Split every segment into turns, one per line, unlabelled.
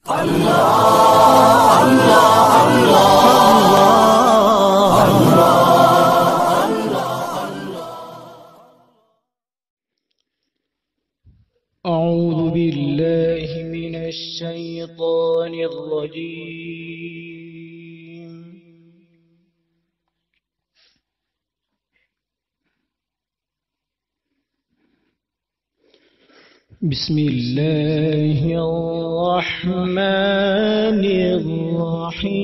أعوذ بالله من الشيطان الرجيم. بسم الله الرحمن الرحيم.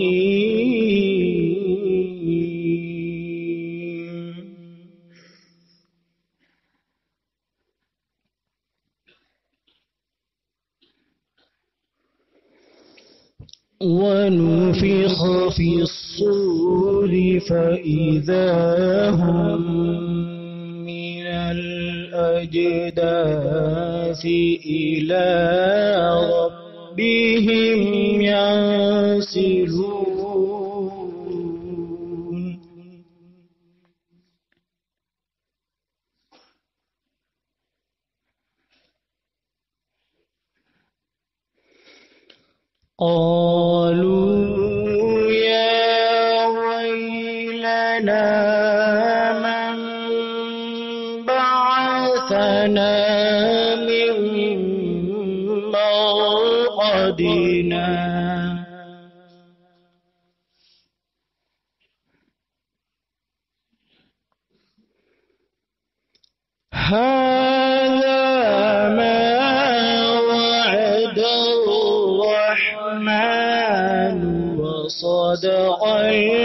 ونفخ في الصور فإذا هم من الأجداث إلى ربهم ينسلون. قالوا يا ويلنا من بعثنا من مرقدنا هذا ما وعد الرحمن وصدق المرسلون.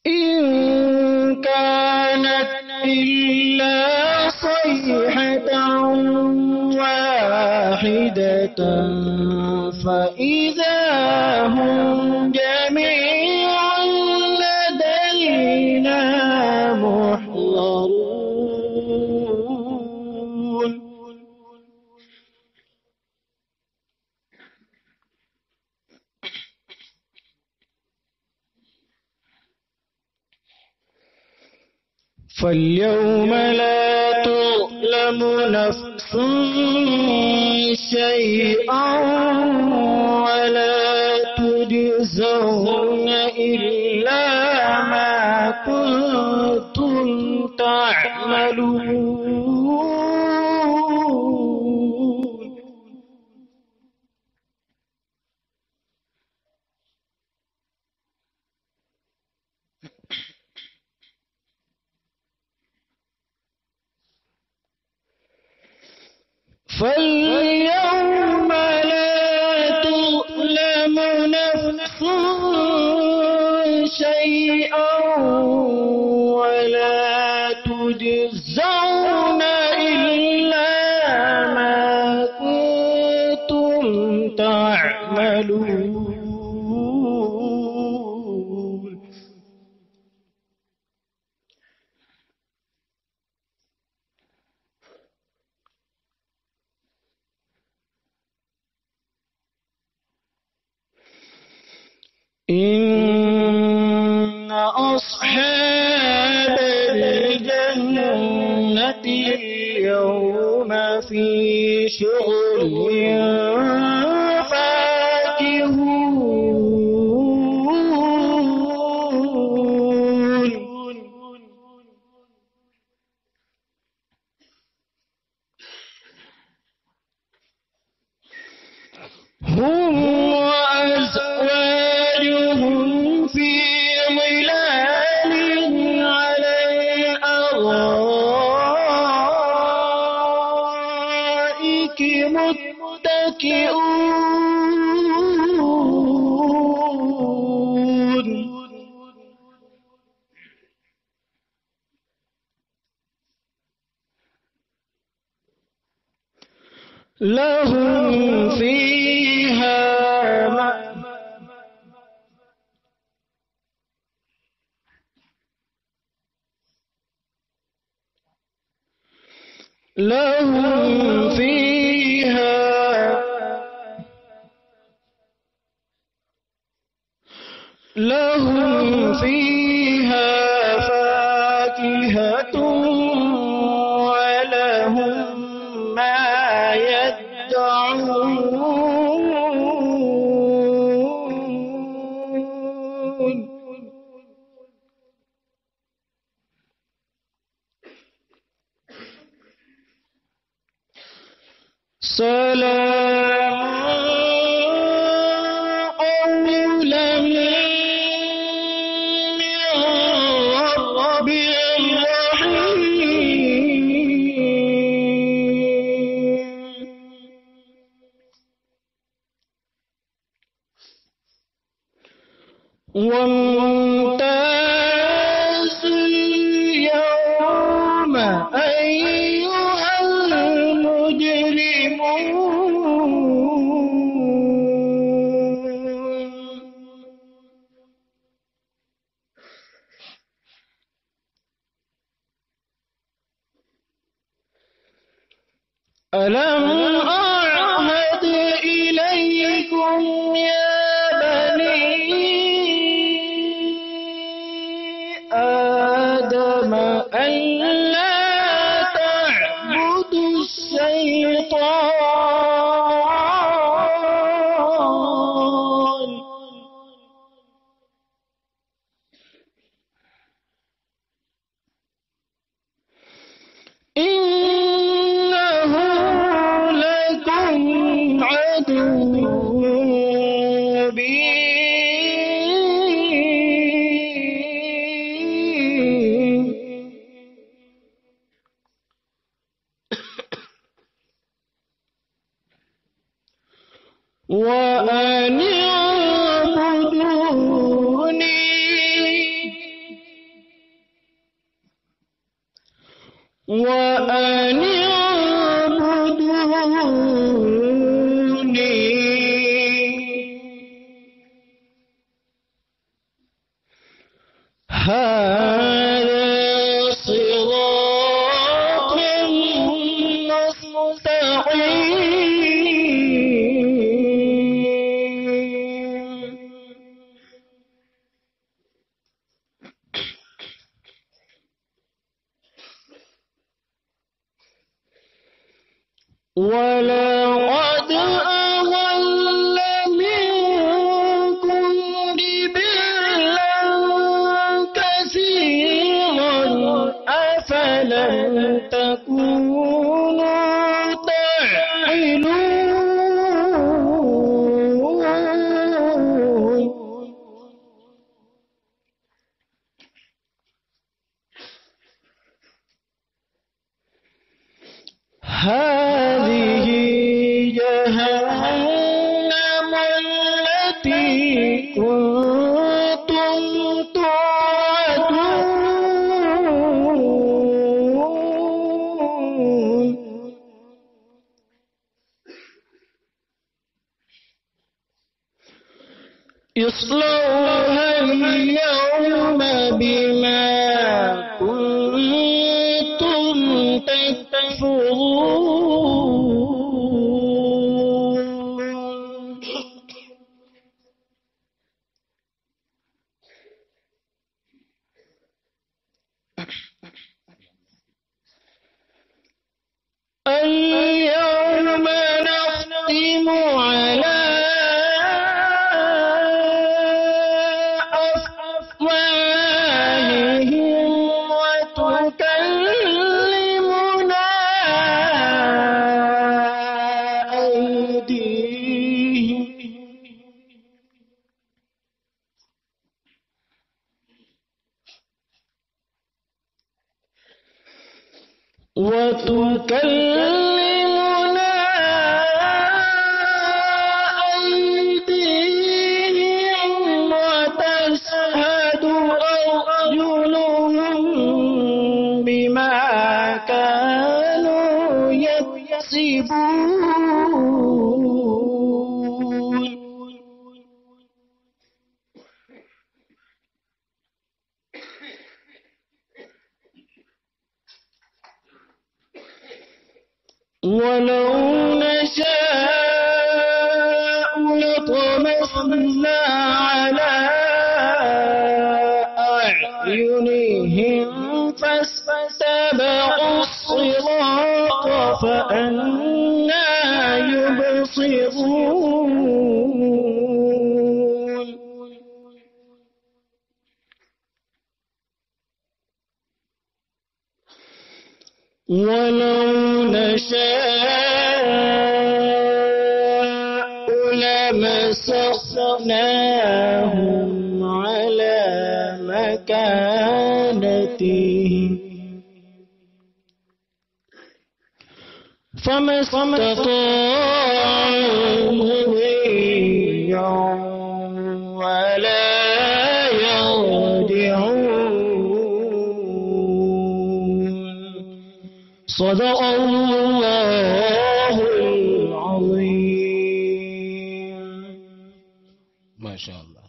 إن كانت إلا صيحة واحدة فإذا هم جميع لدينا محضرون. فاليوم لا تظلم نفس شيئا ولا تجزون إلا ما كنتم تعملون. فاليوم لا تظلم نفس شيئا ولا تجزون إلا ما كنتم تعملون. إن أصحاب الجنة اليوم في شغل فاكهون. هم وأزواجهم في ظلال على الأرائك متكئون. لهم فيها لهم فيها لهم فيها فاكهة ولهم ما يدعون. سلام قولا من رب رحيم. وامتازوا اليوم أيها المجرمون. ألم أعهد إليكم يا بني آدم ألا تعبدوا الشيطان إنه لكم عدو مبين. وأن اعبدوني وأن اعبدوني هذا صراط مستقيم. ولقد أضل منكم جبلا كثيرا أفلم تكونوا تعقلون. هذه جهنم التي كنتم توعدون. اصلوها اليوم بما كنتم تكفرون. اليوم نختم على أفواههم وتكلمنا أيديهم وتشهد أرجلهم بما كانوا يكسبون. ولو نشاء لطمسنا على أعينهم فاستبقوا الصراط فأنى يبصرون ولو نشاء لمسخناهم على مكانتهم فما استطاعوا مضيا ولا يرجعون صدق الله العظيم. ما شاء الله.